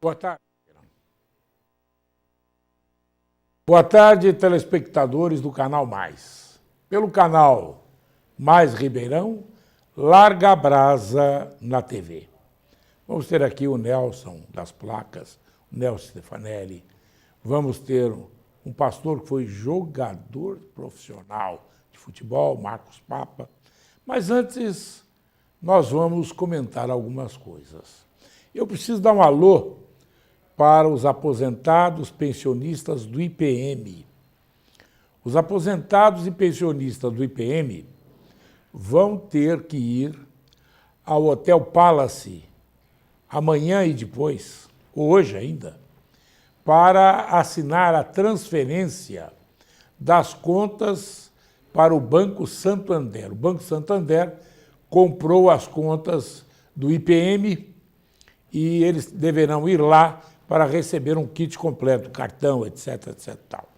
Boa tarde. Boa tarde, telespectadores do Canal Mais. Pelo canal Mais Ribeirão, larga a brasa na TV. Vamos ter aqui o Nelson das placas, o Nelson Stefanelli. Vamos ter um pastor que foi jogador profissional de futebol, Marcos Papa. Mas antes, nós vamos comentar algumas coisas. Eu preciso dar um alô para os aposentados pensionistas do IPM. Os aposentados e pensionistas do IPM vão ter que ir ao Hotel Palace amanhã e depois, ou hoje ainda, para assinar a transferência das contas para o Banco Santander. O Banco Santander comprou as contas do IPM e eles deverão ir lá para receber um kit completo, cartão, etc, etc. Tal.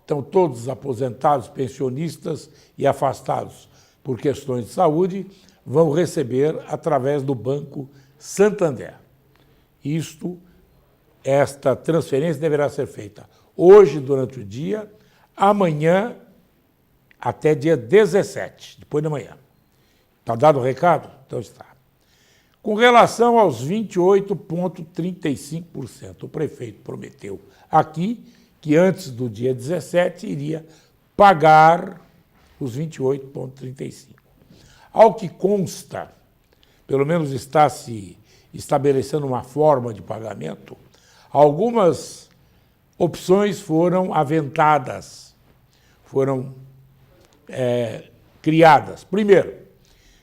Então, todos os aposentados, pensionistas e afastados por questões de saúde vão receber através do Banco Santander. Esta transferência deverá ser feita hoje, durante o dia, amanhã, até dia 17, depois da manhã. Está dado o recado? Então está. Com relação aos 28,35%, o prefeito prometeu aqui que antes do dia 17 iria pagar os 28,35%. Ao que consta, pelo menos está se estabelecendo uma forma de pagamento, algumas opções foram aventadas, foram criadas. Primeiro,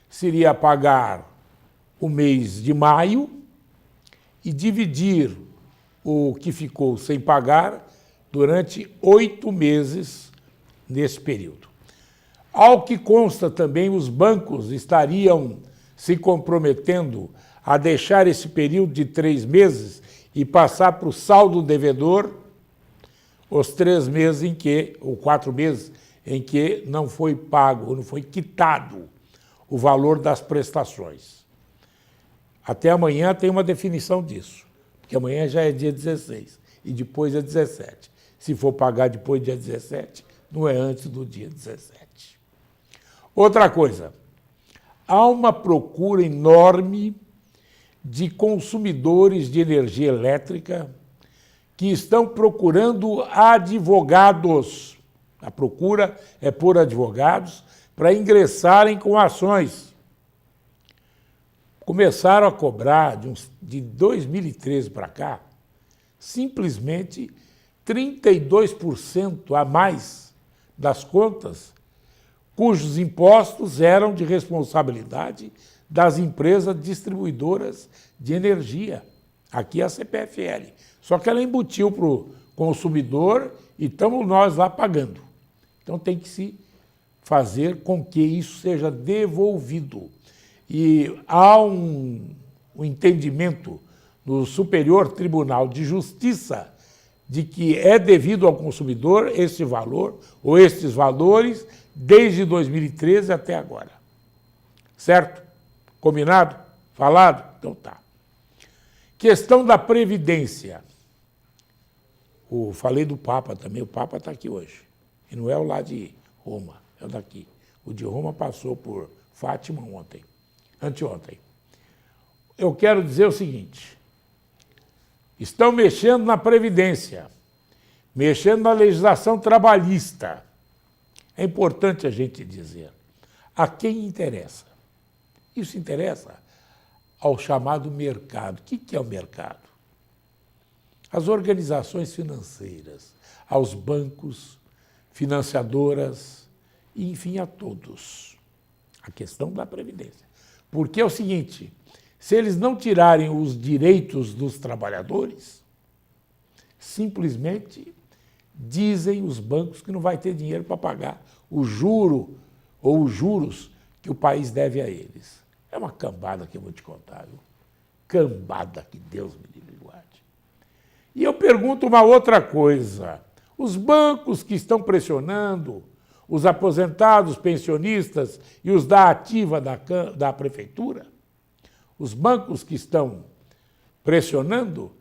seria pagar o mês de maio e dividir o que ficou sem pagar durante 8 meses nesse período. Ao que consta também, os bancos estariam se comprometendo a deixar esse período de 3 meses e passar para o saldo devedor os 3 meses em que, ou 4 meses, em que não foi pago, ou não foi quitado o valor das prestações. Até amanhã tem uma definição disso, porque amanhã já é dia 16 e depois é 17. Se for pagar depois do dia 17, não é antes do dia 17. Outra coisa, há uma procura enorme de consumidores de energia elétrica que estão procurando advogados. A procura é por advogados para ingressarem com ações. Começaram a cobrar, de 2013 para cá, simplesmente 32% a mais das contas, cujos impostos eram de responsabilidade das empresas distribuidoras de energia. Aqui é a CPFL. Só que ela embutiu para o consumidor e estamos nós lá pagando. Então tem que se fazer com que isso seja devolvido. E há um entendimento no Superior Tribunal de Justiça de que é devido ao consumidor esse valor ou estes valores desde 2013 até agora. Certo? Combinado? Falado? Então tá. Questão da Previdência. Falei do Papa também, o Papa está aqui hoje. E não é o lá de Roma, é o daqui. O de Roma passou por Fátima anteontem. Eu quero dizer o seguinte, estão mexendo na Previdência, mexendo na legislação trabalhista. É importante a gente dizer a quem interessa. Isso interessa ao chamado mercado. O que é o mercado? As organizações financeiras, aos bancos, financiadoras, e, enfim, a todos. A questão da Previdência. Porque é o seguinte, se eles não tirarem os direitos dos trabalhadores, simplesmente dizem os bancos que não vai ter dinheiro para pagar o juro ou os juros que o país deve a eles. É uma cambada que eu vou te contar, viu? Cambada, que Deus me livre e guarde. E eu pergunto uma outra coisa. Os bancos que estão pressionando os aposentados, pensionistas e os da ativa da prefeitura, os bancos que estão pressionando,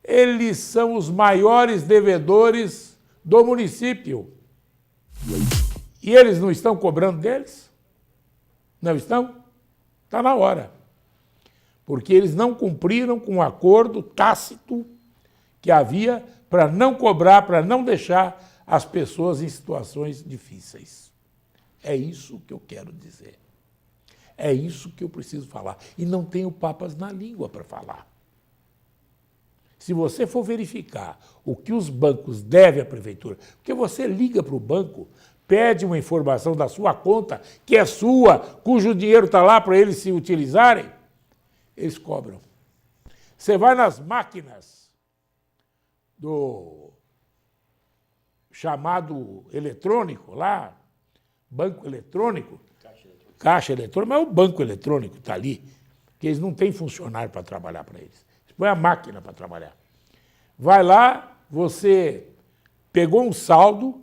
eles são os maiores devedores do município. E eles não estão cobrando deles? Não estão? Está na hora. Porque eles não cumpriram com o acordo tácito que havia para não cobrar, para não deixar as pessoas em situações difíceis. É isso que eu quero dizer. É isso que eu preciso falar. E não tenho papas na língua para falar. Se você for verificar o que os bancos devem à prefeitura, porque você liga para o banco, pede uma informação da sua conta, que é sua, cujo dinheiro está lá para eles se utilizarem, eles cobram. Você vai nas máquinas do chamado eletrônico lá, banco eletrônico, caixa eletrônica, mas é o banco eletrônico está ali, que eles não têm funcionário para trabalhar para eles. Põe a máquina para trabalhar. Vai lá, você pegou um saldo,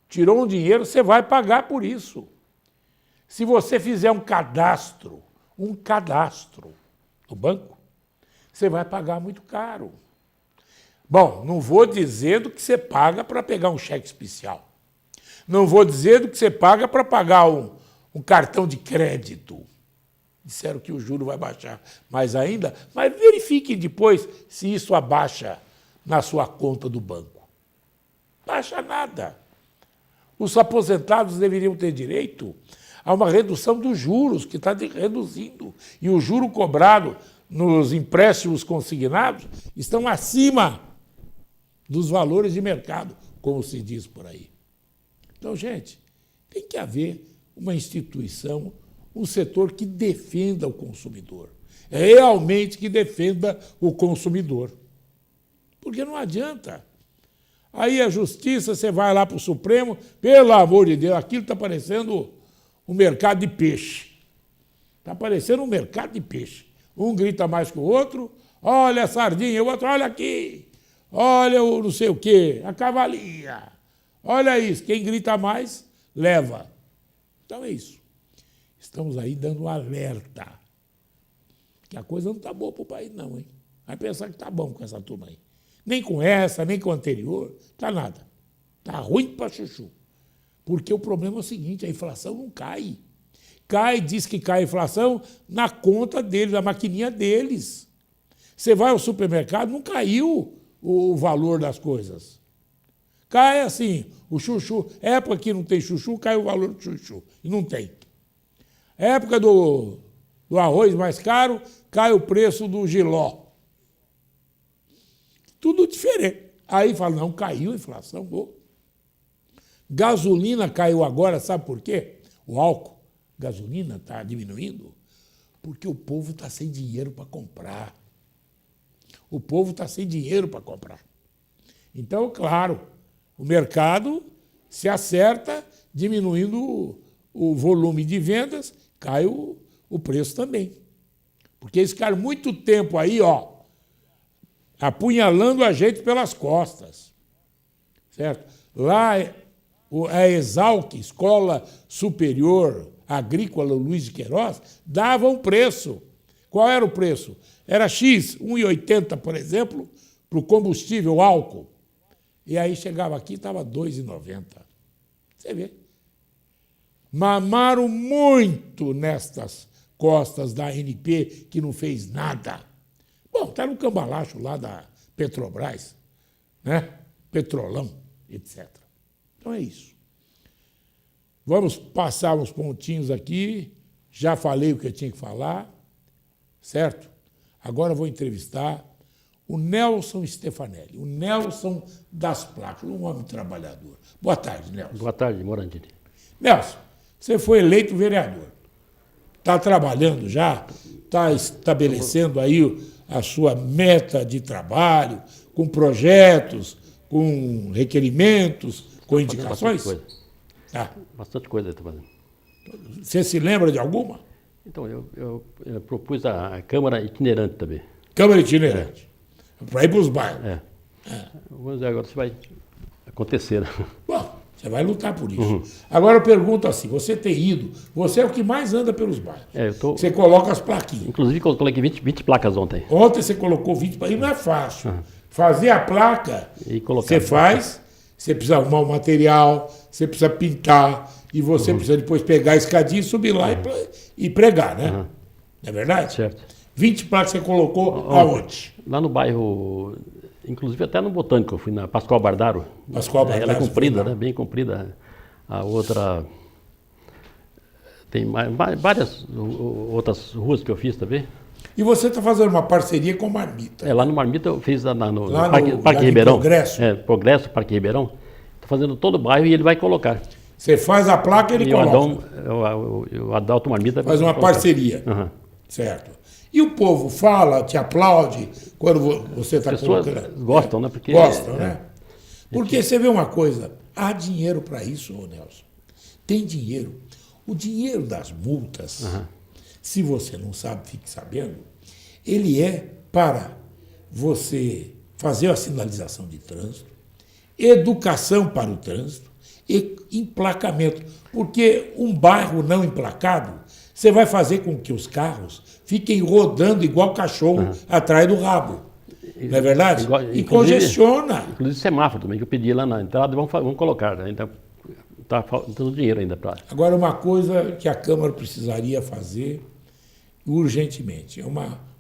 tirou um dinheiro, você vai pagar por isso. Se você fizer um cadastro no banco, você vai pagar muito caro. Bom, não vou dizer do que você paga para pegar um cheque especial. Não vou dizer do que você paga para pagar um cartão de crédito. Disseram que o juro vai baixar mais ainda, mas verifique depois se isso abaixa na sua conta do banco. Baixa nada. Os aposentados deveriam ter direito a uma redução dos juros, que está reduzindo. E o juro cobrado nos empréstimos consignados estão acima dos valores de mercado, como se diz por aí. Então, gente, tem que haver uma instituição, um setor que defenda o consumidor, realmente que defenda o consumidor. Porque não adianta. Aí a justiça, você vai lá para o Supremo, pelo amor de Deus, aquilo está parecendo um mercado de peixe. Está parecendo um mercado de peixe. Um grita mais que o outro, olha a sardinha, o outro, olha aqui, olha o não sei o quê, a cavalinha, olha isso, quem grita mais, leva. Então é isso. Estamos aí dando um alerta. Que a coisa não está boa para o país, não, hein? Vai pensar que está bom com essa turma aí. Nem com essa, nem com a anterior, está nada. Está ruim para chuchu. Porque o problema é o seguinte, a inflação não cai. Diz que cai a inflação na conta deles, na maquininha deles. Você vai ao supermercado, não caiu o valor das coisas. Cai assim, o chuchu. Época que não tem chuchu, cai o valor do chuchu. E não tem. Época do arroz mais caro, cai o preço do jiló. Tudo diferente. Aí fala, não, caiu a inflação. Boa. Gasolina caiu agora, sabe por quê? O álcool, gasolina está diminuindo, porque o povo está sem dinheiro para comprar. O povo está sem dinheiro para comprar. Então, claro, o mercado se acerta, diminuindo o volume de vendas, cai o preço também. Porque eles ficaram muito tempo aí, apunhalando a gente pelas costas. Certo? Lá, a Exalc, Escola Superior Agrícola Luiz de Queiroz, dava um preço. Qual era o preço? Era X, 1,80, por exemplo, para o combustível álcool. E aí chegava aqui e estava 2,90. Você vê. Mamaram muito nestas costas da ANP, que não fez nada. Bom, está no cambalacho lá da Petrobras, né? Petrolão, etc. Então é isso. Vamos passar uns pontinhos aqui. Já falei o que eu tinha que falar, certo? Agora vou entrevistar o Nelson Stefanelli, o Nelson das Placas, um homem trabalhador. Boa tarde, Nelson. Boa tarde, Morandini. Nelson, você foi eleito vereador. Está trabalhando já? Está estabelecendo aí a sua meta de trabalho, com projetos, com requerimentos, com indicações? Bastante coisa. Tá. Bastante coisa está fazendo. Você se lembra de alguma? Então, eu propus a Câmara itinerante também. Câmara itinerante. Para ir para os bairros. Vamos ver agora se vai acontecer. Bom, você vai lutar por isso. Agora eu pergunto assim, você tem ido, você é o que mais anda pelos bairros. Você coloca as plaquinhas. Inclusive, eu coloquei 20 placas ontem. Ontem você colocou 20 placas, e não é fácil. Fazer a placa, E colocar. você faz, você precisa arrumar o material, você precisa pintar, e você precisa depois pegar a escadinha e subir lá e pregar, né? Não é verdade? Certo. 20 placas você colocou aonde? Lá no bairro, inclusive até no Botânico, eu fui na Pascoal Bardaro. Pascoal Ela é Bardaro, comprida, foi lá. né? Bem comprida. A outra... Tem várias outras ruas que eu fiz também. E você está fazendo uma parceria com a Marmita. Lá no Marmita eu fiz no Lá Parque, no- Parque lá em Ribeirão. Progresso? Progresso, Parque Ribeirão. Estou fazendo todo o bairro e ele vai colocar. Você faz a placa e ele E o coloca. Adalto Marmita Faz uma vai colocar. parceria. Aham. Certo. E o povo fala, te aplaude quando você está As pessoas colocando. gostam, né? Porque, Gostam, né? Porque você vê uma coisa, há dinheiro para isso, ô Nelson. Tem dinheiro. O dinheiro das multas, se você não sabe, fique sabendo, ele é para você fazer a sinalização de trânsito, educação para o trânsito e emplacamento. Porque um bairro não emplacado, você vai fazer com que os carros fiquem rodando igual cachorro atrás do rabo. Não é verdade? E Inclusive- congestiona. Inclusive semáforo também, que eu pedi lá na entrada, vamos colocar. Ainda está faltando dinheiro ainda para... Agora, uma coisa que a Câmara precisaria fazer urgentemente, é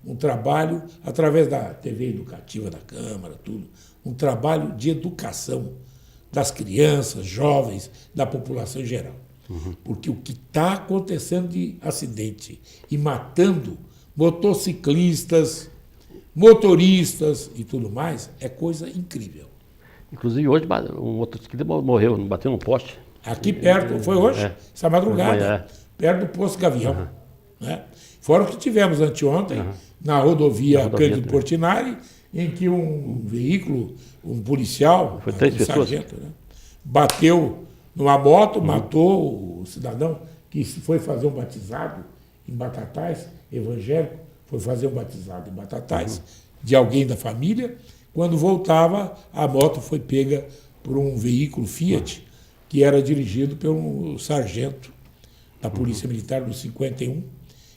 um trabalho, através da TV educativa da Câmara, tudo, um trabalho de educação das crianças, jovens, da população em geral. Porque o que está acontecendo de acidente e matando motociclistas, motoristas e tudo mais, é coisa incrível. Inclusive hoje um outro ciclista morreu, bateu num poste. Aqui perto, foi hoje, essa madrugada, Amanhã. perto do Posto Gavião. Né? Fora o que tivemos anteontem, na rodovia Cândido também. Portinari, em que um veículo, um policial, Foi 3 um pessoas. sargento, né, bateu numa moto, matou o cidadão que foi fazer um batizado em Batatais, evangélico, foi fazer um batizado em Batatais, de alguém da família. Quando voltava, a moto foi pega por um veículo Fiat, que era dirigido por um sargento da Polícia Militar do 51,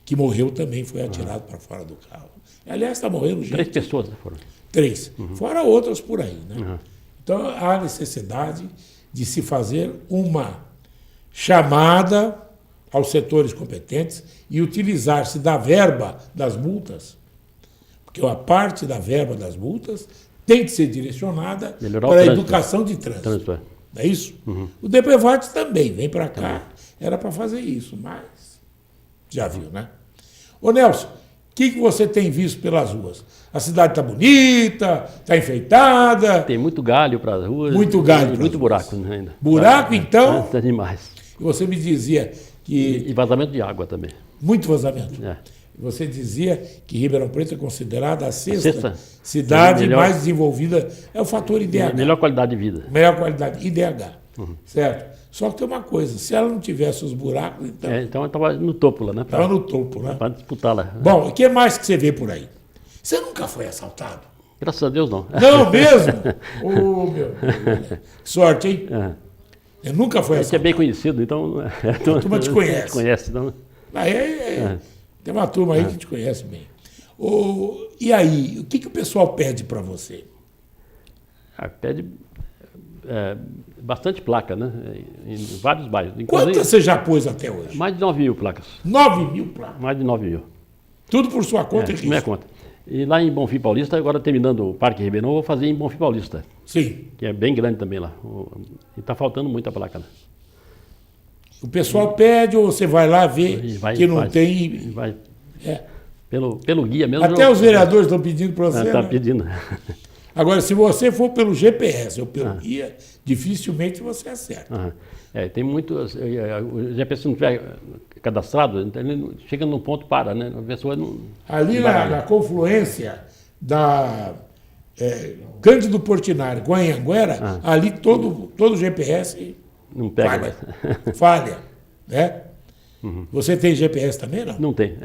que morreu também, foi atirado para fora do carro. Aliás, está morrendo gente. 3 pessoas foram. 3. Fora outras por aí. Né? Então, há necessidade de se fazer uma chamada aos setores competentes e utilizar-se da verba das multas, porque a parte da verba das multas tem que ser direcionada Melhorar o para a trânsito. educação de trânsito. Trânsito, é. Não é isso? O DPVAT também vem para cá, era para fazer isso, mas já viu, né? Ô Nelson, o que você tem visto pelas ruas? A cidade está bonita, está enfeitada, Tem muito galho para as ruas. Muito galho E pras muito ruas. buraco, né, ainda. Buraco, então? Tem demais. e você me dizia que E vazamento de água também. muito vazamento. É. Você dizia que Ribeirão Preto é considerada a sexta sexta cidade melhor- mais desenvolvida, é o fator IDH. Melhor qualidade de vida. Melhor qualidade, IDH. Certo? Só que tem uma coisa, se ela não tivesse os buracos, então Então eu estava no topo lá, né? estava no topo, né? Para disputar lá. Bom, o que mais que você vê por aí? Você nunca foi assaltado? Graças a Deus não. Não mesmo? Ô, meu Deus. Que sorte, hein? Eu nunca fui A gente é assaltado. bem conhecido, então... A turma te conhece. Conhece, então... Tem uma turma aí que te conhece bem. E aí, o que o pessoal pede para você? Pede bastante placa, né? Em vários bairros. Inclusive, Quantas você já pôs até hoje? mais de 9 mil placas. 9.000 placas. Mais de 9 mil. Tudo por sua conta e Minha risco. conta. E lá em Bonfim Paulista, agora terminando o Parque Ribeirão, eu vou fazer em Bonfim Paulista, Sim. que é bem grande também lá. E está faltando muita placa, né? O pessoal pede ou você vai lá ver E vai- que não faz. tem. E vai É. pelo guia mesmo. Até os vereadores estão pedindo para você. Está né? pedindo. Agora, se você for pelo GPS ou pelo guia, dificilmente você acerta. Aham. Tem muitos. O GPS não estiver cadastrado, então ele chega num ponto para, né? A pessoa não. Ali embaralha. na confluência da Cândido Portinari com a Anhanguera, ali todo GPS Não pega falha. mais. Falha. Né? Você tem GPS também, não? Não tem.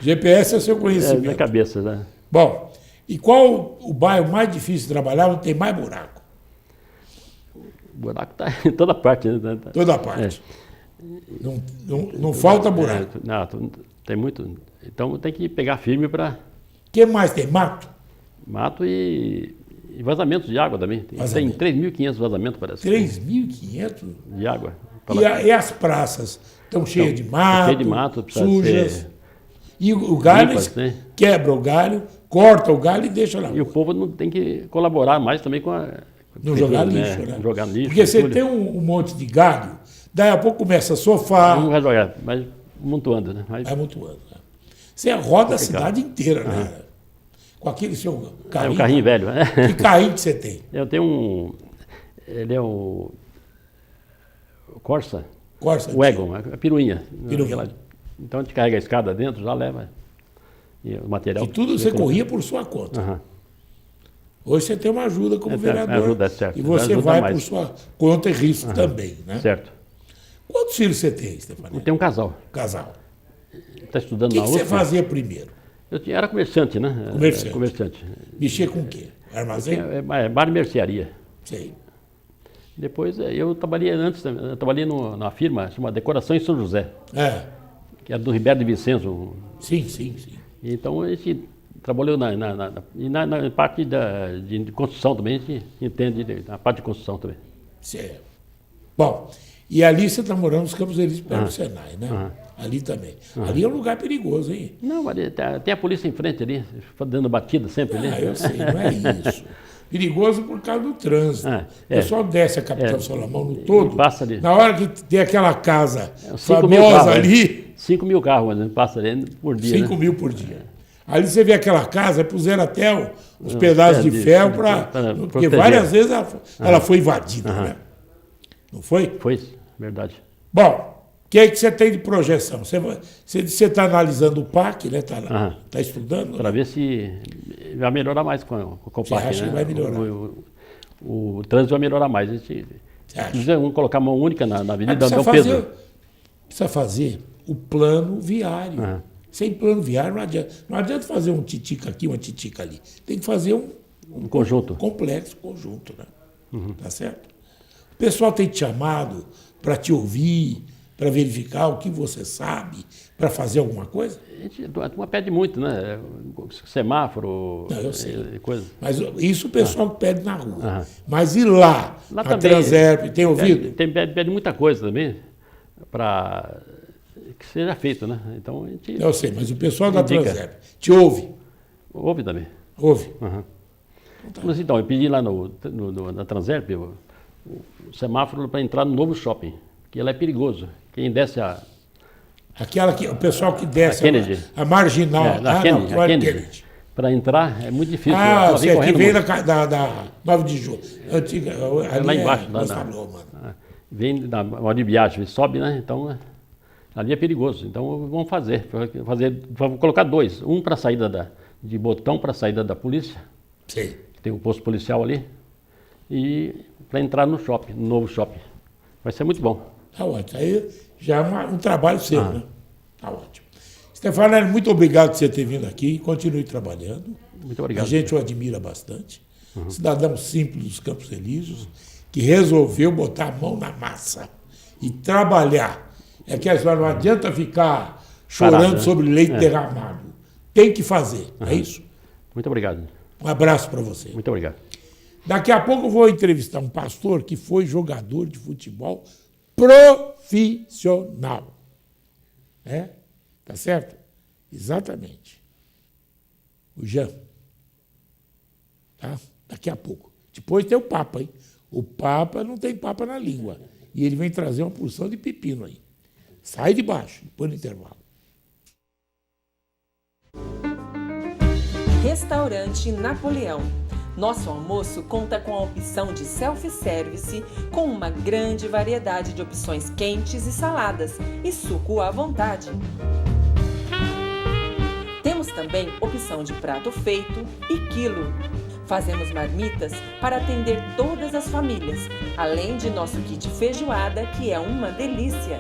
GPS é o seu Na conhecimento. cabeça, né? Bom, e qual o bairro mais difícil de trabalhar, onde tem mais buraco? O buraco está em toda parte. Né? Toda parte. Não falta buraco. Não, tem muito. Então tem que pegar firme para. O que mais tem? Mato? Mato e vazamentos de água também. Tem 3.500 vazamentos, parece. 3.500? De água. E as praças estão cheias de mato, cheio de mato, sujas. E o galho, limpas, né? Quebra o galho, corta o galho e deixa lá. E o povo não tem que colaborar mais também com a... Não jogar lixo, né? Jogar lixo. Porque você tem um monte de galho, daí a pouco começa a sofar. Não vai jogar, mas amontoando, né? Vai amontoando. Né? Você roda a cidade inteira, né? Com aquele seu carrinho. É um carrinho velho. Que carrinho que você tem? Eu tenho um... Ele é o Corsa. Corsa. O Egon, a piruinha. Piruinha. Então a gente carrega a escada dentro, já leva. E o material... E tudo você corria por sua conta. Hoje você tem uma ajuda como vereador. Ajuda, é certo. E você vai por sua conta e risco também, né? Certo. Quantos filhos você tem, Stefanelli? Eu tenho um casal. Casal. Está estudando O na que você fazia primeiro? Eu era comerciante, né? Comerciante. Mexia com o quê? Armazém? Bar e mercearia. Sei. Depois eu trabalhei antes, eu trabalhei na firma chamada Decoração em São José. Que era do Ribeiro de Vicenzo. Sim. Então a gente trabalhou na parte de construção também, a gente entende na parte de construção também. Certo. Bom, e ali você está morando nos Campos Elíseos, perto do Senai, né? Ali também. Ali é um lugar perigoso, hein? Não, ali tem a polícia em frente ali, dando batida sempre ali. Eu sei, não é isso. Perigoso por causa do trânsito. O pessoal desce a Capitão Solomão no todo. Passa ali. Na hora que tem aquela casa 5 mil famosa carros, ali. 5 mil carros, né? Passa ali por dia. 5 mil por dia. Ali você vê aquela casa, puseram até os pedaços de ferro porque várias vezes ela foi invadida, né? Não foi? Foi, verdade. Bom, o que é que você tem de projeção? Você está analisando o PAC, né? Está estudando? Para ver se vai melhorar mais com o PAC. Você acha que vai melhorar? O trânsito vai melhorar mais. Vamos colocar mão única na Avenida Dom Pedro. Precisa fazer o plano viário. Sem plano viário não adianta. Não adianta fazer um titica aqui, uma titica ali. Tem que fazer um conjunto. Complexo, conjunto, né? Tá certo? O pessoal tem te chamado para te ouvir, para verificar o que você sabe, para fazer alguma coisa? A turma pede muito, né? Semáforo, não, eu sei. Coisa. Mas isso o pessoal pede na rua. Mas e lá na Transerp, tem ouvido? Pede muita coisa também para que seja feito, né? Então a gente... Eu sei, mas o pessoal da Transerp te ouve? Ouve também. Ouve? Mas então, eu pedi lá na Transerp o semáforo para entrar no novo shopping, que ela é perigoso. Quem desce Aquela que o pessoal que desce a marginal, Kennedy. Para entrar é muito difícil. Que vem da 9 de julho. Antiga, ali lá embaixo. Vem da Valdir Biagi, sobe, né? Então, ali é perigoso. Então, vamos vamos colocar 2. Um para a saída de Botão, para a saída da polícia. Sim. Tem um posto policial ali. E para entrar no shopping, no novo shopping. Vai ser muito bom. Tá ótimo. Aí já é um trabalho seu, né? Tá ótimo. Stefanelli, muito obrigado por você ter vindo aqui. Continue trabalhando. Muito obrigado. A gente o admira bastante. Cidadão simples dos Campos Elíseos, que resolveu botar a mão na massa e trabalhar. É que não adianta ficar chorando sobre leite derramado. Tem que fazer, é isso? Muito obrigado. Um abraço para você. Muito obrigado. Daqui a pouco eu vou entrevistar um pastor que foi jogador de futebol profissional. Tá certo? Exatamente. O Jean. Tá? Daqui a pouco. Depois tem o Papa, hein? O Papa não tem papa na língua. E ele vem trazer uma porção de pepino aí. Sai de baixo, depois no intervalo. Restaurante Napoleão. Nosso almoço conta com a opção de self-service, com uma grande variedade de opções quentes e saladas, e suco à vontade. Temos também opção de prato feito e quilo. Fazemos marmitas para atender todas as famílias, além de nosso kit feijoada, que é uma delícia.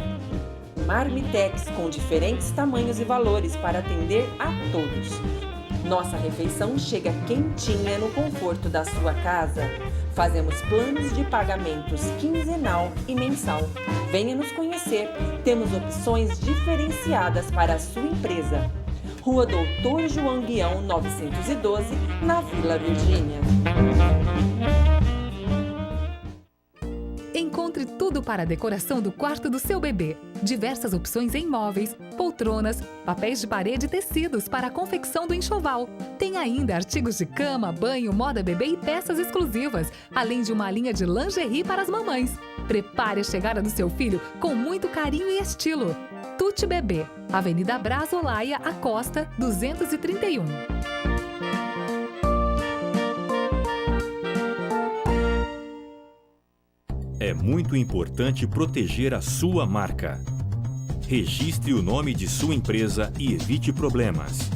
Marmitex com diferentes tamanhos e valores para atender a todos. Nossa refeição chega quentinha no conforto da sua casa. Fazemos planos de pagamentos quinzenal e mensal. Venha nos conhecer. Temos opções diferenciadas para a sua empresa. Rua Doutor João Guião, 912, na Vila Virgínia. Encontre tudo para a decoração do quarto do seu bebê. Diversas opções em móveis, poltronas, papéis de parede e tecidos para a confecção do enxoval. Tem ainda artigos de cama, banho, moda bebê e peças exclusivas, além de uma linha de lingerie para as mamães. Prepare a chegada do seu filho com muito carinho e estilo. Tuti Bebê, Avenida Braz Olaia, Acosta, 231. É muito importante proteger a sua marca. Registre o nome de sua empresa e evite problemas.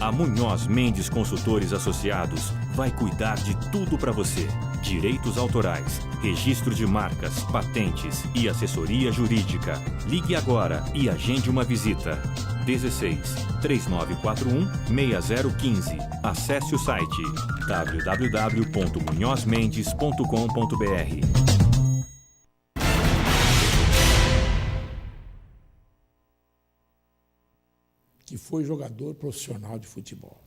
A Munhoz Mendes Consultores Associados vai cuidar de tudo para você. Direitos autorais, registro de marcas, patentes e assessoria jurídica. Ligue agora e agende uma visita. 16 3941 6015. Acesse o site www.munhozmendes.com.br. Que foi jogador profissional de futebol.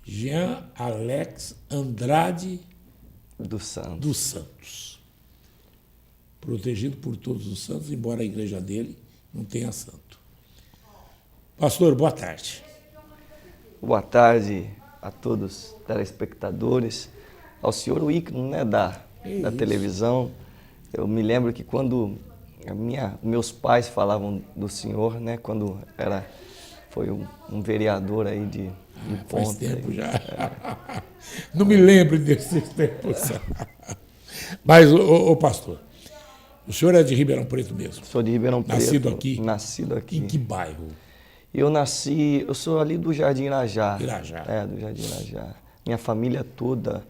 Jean Alex Andrade dos Santos. Protegido por todos os santos, embora a igreja dele não tenha santo. Pastor, boa tarde. Boa tarde a todos os telespectadores, ao senhor o ícone, né, da televisão. Eu me lembro que quando meus pais falavam do senhor, né, quando foi um vereador aí de ponta. Faz tempo já. Não me lembro desses tempos. Mas, ô pastor, o senhor é de Ribeirão Preto mesmo? Sou de Ribeirão Preto. Nascido aqui? Nascido aqui. Em que bairro? Eu sou ali do Jardim Irajá. Irajá. Do Jardim Irajá. Minha família toda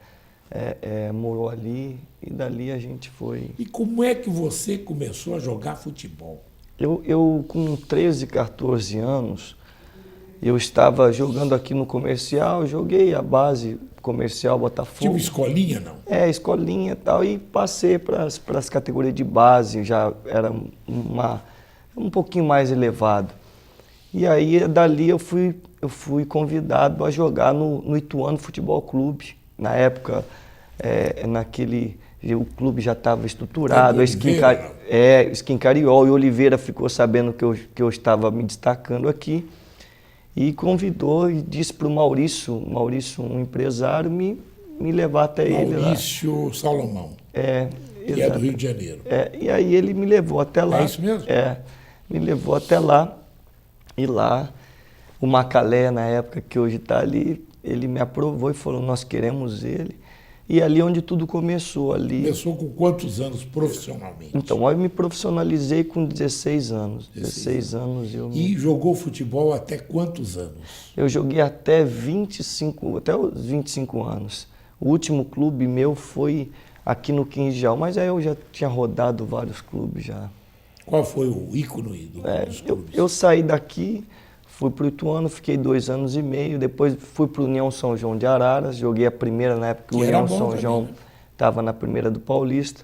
morou ali e dali a gente foi... E como é que você começou a jogar futebol? Eu com 13, 14 anos... Eu estava jogando aqui no comercial, joguei a base comercial Botafogo. Tipo escolinha, não? Escolinha e tal, e passei para as categorias de base, já era um pouquinho mais elevado. E aí, dali, eu fui convidado a jogar no Ituano Futebol Clube. Na época, o clube já estava estruturado, Skin Cariol, e Oliveira ficou sabendo que eu estava me destacando aqui. E convidou e disse para o Maurício, um empresário, me levar até ele lá. Maurício Salomão. Que é do Rio de Janeiro. E aí ele me levou até lá. É isso mesmo? Me levou até lá. E lá, o Macalé, na época que hoje está ali, ele me aprovou e falou, nós queremos ele. E ali onde tudo começou. Começou com quantos anos profissionalmente? Então, eu me profissionalizei com 16 anos. 16 anos eu E jogou futebol até quantos anos? Eu joguei até os 25 anos. O último clube meu foi aqui no Quinjal, mas aí eu já tinha rodado vários clubes já. Qual foi o ícone dos clubes? Eu saí daqui, fui para o Ituano, fiquei 2 anos e meio, depois fui para o União São João de Araras, joguei a primeira na época que o União São João estava na primeira do Paulista,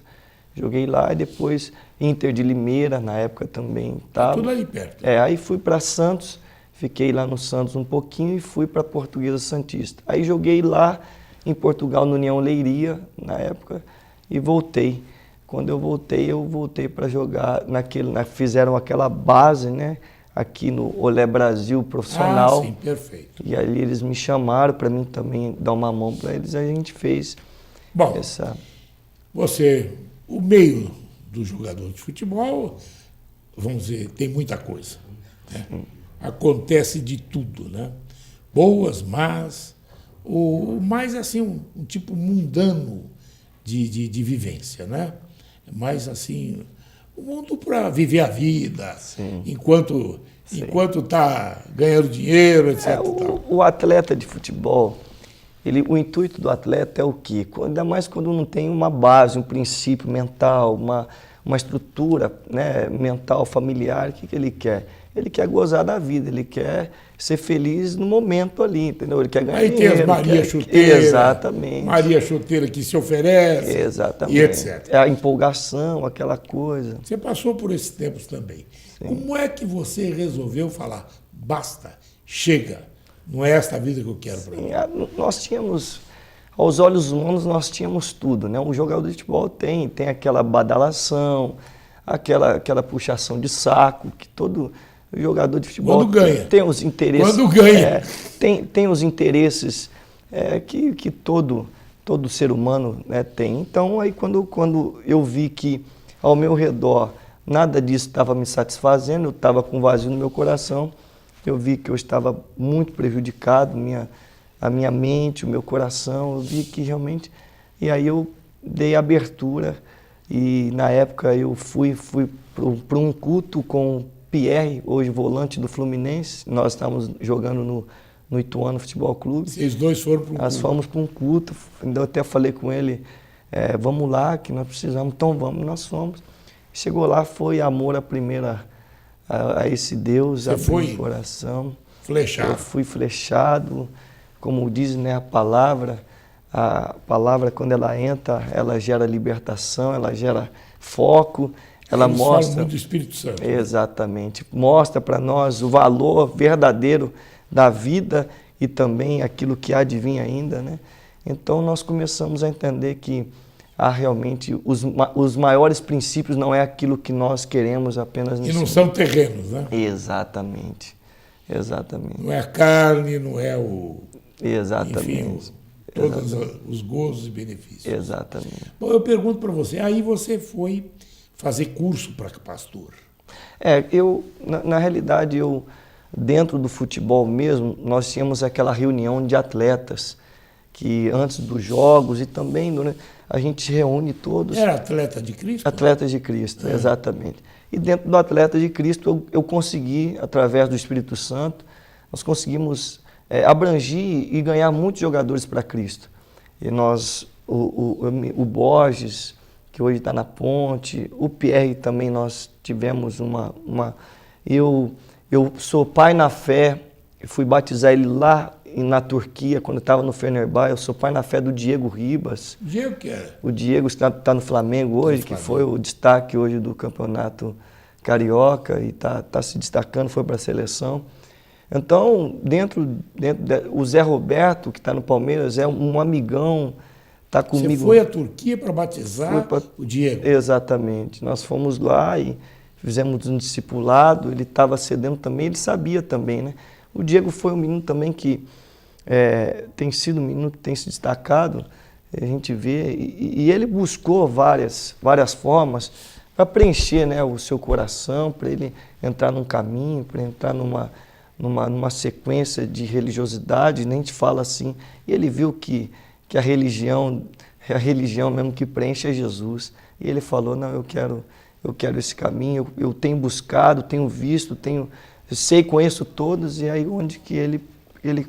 joguei lá e depois Inter de Limeira, na época também estava. Tudo ali perto. Aí fui para Santos, fiquei lá no Santos um pouquinho e fui para a Portuguesa Santista. Aí joguei lá em Portugal, no União Leiria, na época, e voltei. Quando eu voltei para jogar, fizeram aquela base, né? Aqui no Olé Brasil profissional. Sim, perfeito. E ali eles me chamaram para mim também dar uma mão para eles, a gente fez essa... O meio do jogador de futebol, vamos dizer, tem muita coisa. Né? Acontece de tudo, né? Boas, más, o mais assim, um tipo mundano de vivência, né? Mais assim... O mundo para viver a vida, enquanto está ganhando dinheiro, etc. O atleta de futebol, o intuito do atleta é o quê? Ainda mais quando não tem uma base, um princípio mental, uma estrutura, né, mental, familiar, o que ele quer? Ele quer gozar da vida, ele quer ser feliz no momento ali, entendeu? Ele quer ganhar dinheiro. Aí tem as Maria Chuteira. Exatamente. Maria Chuteira que se oferece. Exatamente. E etc. É a empolgação, aquela coisa. Você passou por esses tempos também. Sim. Como é que você resolveu falar, basta, chega, não é esta vida que eu quero para mim? Nós tínhamos, aos olhos humanos, nós tínhamos tudo, né? Um jogador de futebol tem aquela badalação, aquela puxação de saco, que todo jogador de futebol Quando ganha. Tem os interesses. Quando ganha. Tem os interesses que todo ser humano, né, tem. Então, aí quando eu vi que ao meu redor nada disso estava me satisfazendo, eu estava com vazio no meu coração, eu vi que eu estava muito prejudicado, a minha mente, o meu coração, eu vi que realmente... E aí eu dei abertura e na época eu fui para um culto com o Pierre, hoje volante do Fluminense, nós estávamos jogando no Ituano Futebol Clube. Vocês dois foram para um culto? Nós fomos para um culto, ainda eu até falei com ele, vamos lá, que nós precisamos, então vamos, nós fomos. Chegou lá, foi amor à primeira, a esse Deus, a meu coração. Flechado. Eu fui flechado, como diz, né, a palavra quando ela entra, ela gera libertação, ela gera foco, ela Eles mostra... falam muito do Espírito Santo. Exatamente, mostra para nós o valor verdadeiro da vida e também aquilo que há de vir ainda, né? Então nós começamos a entender que há realmente os maiores princípios não é aquilo que nós queremos apenas... E não são terrenos, né? Exatamente. Não é a carne, não é o... Exatamente. Enfim, todos os gozos e benefícios. Exatamente. Bom, eu pergunto para você, aí você foi fazer curso para pastor? Na realidade, dentro do futebol mesmo, nós tínhamos aquela reunião de atletas, que antes dos jogos e também a gente se reúne todos. Era atleta de Cristo? Atletas de Cristo, exatamente. E dentro do Atleta de Cristo eu consegui, através do Espírito Santo, nós conseguimos abrangir e ganhar muitos jogadores para Cristo. E nós, o Borges, que hoje está na Ponte, o Pierre também nós tivemos eu sou pai na fé, fui batizar ele lá na Turquia, quando eu estava no Fenerbahçe, eu sou pai na fé do Diego Ribas. Diego que era? O Diego está no Flamengo hoje, que foi o destaque hoje do campeonato carioca e está se destacando, foi para a seleção. Então, o Zé Roberto, que está no Palmeiras, é um amigão, está comigo. Você foi à Turquia para batizar o Diego? Exatamente. Nós fomos lá e fizemos um discipulado, ele estava cedendo também, ele sabia também, né? O Diego foi um menino também que tem sido um menino que tem se destacado, a gente vê, e ele buscou várias formas para preencher, né, o seu coração, para ele entrar num caminho, para entrar numa sequência de religiosidade, nem te fala assim, e ele viu que a religião mesmo que preenche é Jesus, e ele falou, não, eu quero esse caminho, eu tenho buscado, tenho visto, conheço todos, e aí onde que ele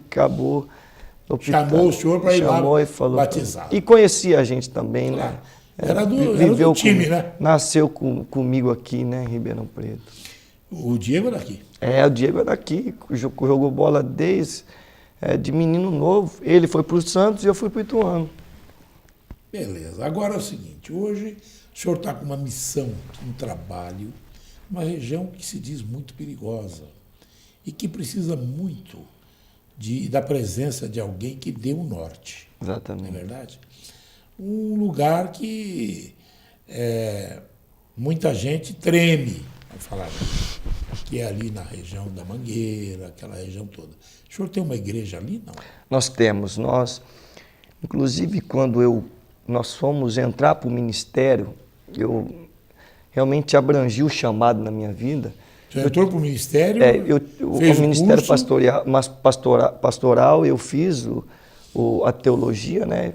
acabou optando. Chamou o senhor para ir lá e falou, batizar. E conhecia a gente também, claro. né? Era do time, né? Nasceu comigo aqui, né, em Ribeirão Preto. O Diego é daqui? O Diego é daqui, jogou bola desde de menino novo. Ele foi para o Santos e eu fui para o Ituano. Beleza. Agora é o seguinte, hoje o senhor está com uma missão, um trabalho, uma região que se diz muito perigosa e que precisa muito da presença de alguém que dê um norte. Exatamente. Não é verdade? Um lugar que muita gente treme ao falar disso, que é ali na região da Mangueira, aquela região toda. O senhor tem uma igreja ali, não? Nós temos. Inclusive, quando nós fomos entrar para o ministério, eu realmente abrangi o chamado na minha vida. Você entrou para o ministério? O ministério pastoral, eu fiz a teologia, né?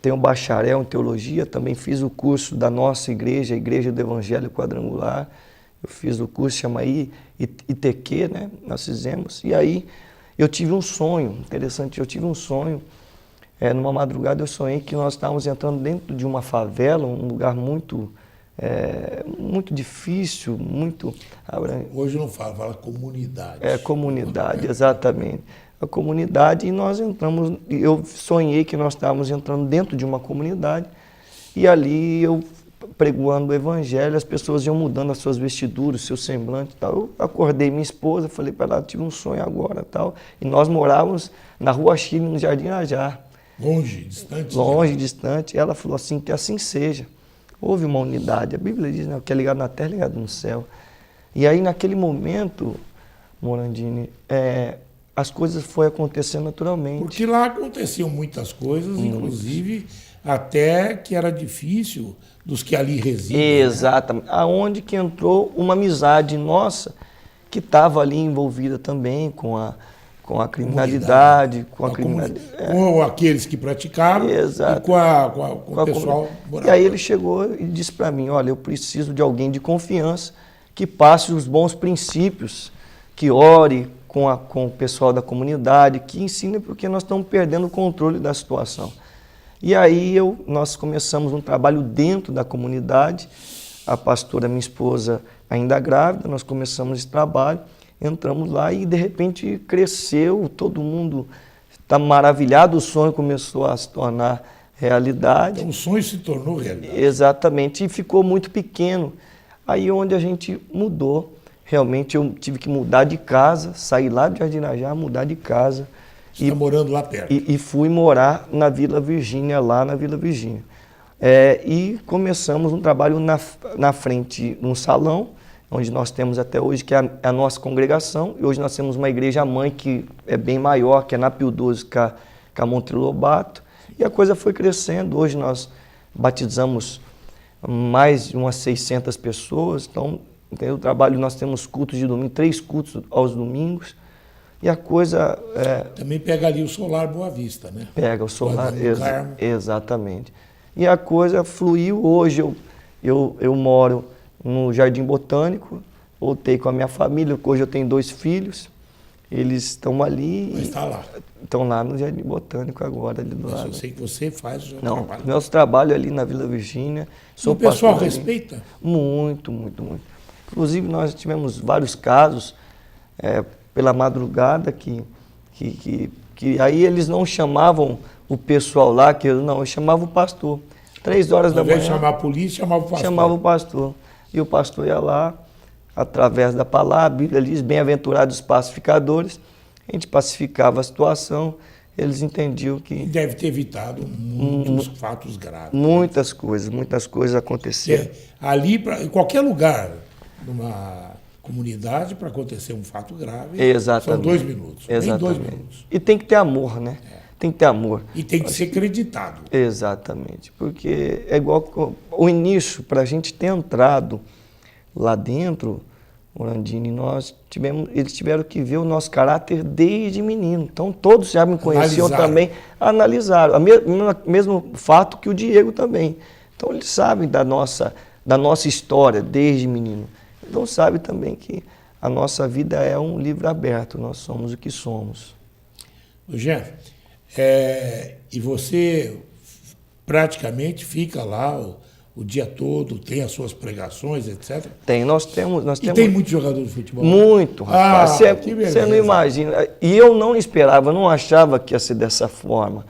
Tenho um bacharel em teologia, também fiz o curso da nossa igreja, a Igreja do Evangelho Quadrangular. Eu fiz o curso, chama ITQ, né? Nós fizemos. E aí eu tive um sonho, interessante, numa madrugada eu sonhei que nós estávamos entrando dentro de uma favela, um lugar muito difícil, muito... Hoje não fala comunidade. Comunidade, exatamente. A comunidade, e nós entramos, eu sonhei que nós estávamos entrando dentro de uma comunidade, e ali eu pregoando o evangelho, as pessoas iam mudando as suas vestiduras, seu semblante e tal. Eu acordei minha esposa, falei para ela, tive um sonho agora tal. E nós morávamos na Rua Chile, no Jardim Irajá. Longe, distante? Longe, distante. Ela falou assim, que assim seja. Houve uma unidade. A Bíblia diz, né, o que é ligado na terra é ligado no céu. E aí, naquele momento, Morandini, as coisas foram acontecendo naturalmente. Porque lá aconteciam muitas coisas, inclusive até que era difícil dos que ali residem. Exatamente. Né? Aonde que entrou uma amizade nossa que estava ali envolvida também com a criminalidade, com aqueles que praticavam. Exato. E com o pessoal morador. E aí ele chegou e disse para mim, olha, eu preciso de alguém de confiança que passe os bons princípios, que ore com o pessoal da comunidade, que ensine, porque nós estamos perdendo o controle da situação. E aí nós começamos um trabalho dentro da comunidade, a pastora, minha esposa, ainda grávida, nós começamos esse trabalho, entramos lá e de repente cresceu, todo mundo está maravilhado, o sonho começou a se tornar realidade. Então o sonho se tornou realidade. Exatamente, e ficou muito pequeno. Aí onde a gente mudou, realmente eu tive que mudar de casa, sair lá de Jardim Irajá, mudar de casa. Você está morando lá perto? E fui morar na Vila Virgínia, lá na Vila Virgínia. E começamos um trabalho na frente, num salão, onde nós temos até hoje, que é a nossa congregação. E hoje nós temos uma igreja-mãe que é bem maior, que é na Pio XII, com a Monteiro Lobato. E a coisa foi crescendo. Hoje nós batizamos mais de umas 600 pessoas. Então, o trabalho, nós temos cultos de domingo, 3 cultos aos domingos. E a coisa... Também pega ali o Solar Boa Vista, né? Pega o Solar, exatamente. E a coisa fluiu. Hoje eu moro no Jardim Botânico, voltei com a minha família, hoje eu tenho 2 filhos, eles estão ali... Mas está lá? Estão lá no Jardim Botânico agora, ali do lado. Eu sei que você faz o seu Não, trabalho. Nosso trabalho ali na Vila Virgínia. O pessoal respeita? Muito, muito, muito. Inclusive nós tivemos vários casos pela madrugada que aí eles não chamavam o pessoal lá, eu chamava o pastor. 3 horas da manhã. Ao invés de chamar a polícia, chamava o pastor. Chamava o pastor. E o pastor ia lá, através da palavra, a Bíblia diz, bem-aventurados os pacificadores. A gente pacificava a situação, eles entendiam que... E deve ter evitado muitos fatos graves. Muitas coisas aconteceram. Ali, em qualquer lugar, numa comunidade, para acontecer um fato grave, exatamente. São 2 minutos. Exatamente. Nem 2 minutos. E tem que ter amor, né? Tem que ter amor. E tem que ser acreditado. Exatamente. Porque é igual o início, para a gente ter entrado lá dentro, Morandini, eles tiveram que ver o nosso caráter desde menino. Então todos já me conheciam também, analisaram. O mesmo fato que o Diego também. Então eles sabem da nossa história desde menino. Então sabem também que a nossa vida é um livro aberto, nós somos o que somos. Jean, e você praticamente fica lá o dia todo, tem as suas pregações, etc? Tem, nós temos... E tem muito jogador de futebol? Muito, rapaz. Você não imagina. E eu não esperava, não achava que ia ser dessa forma,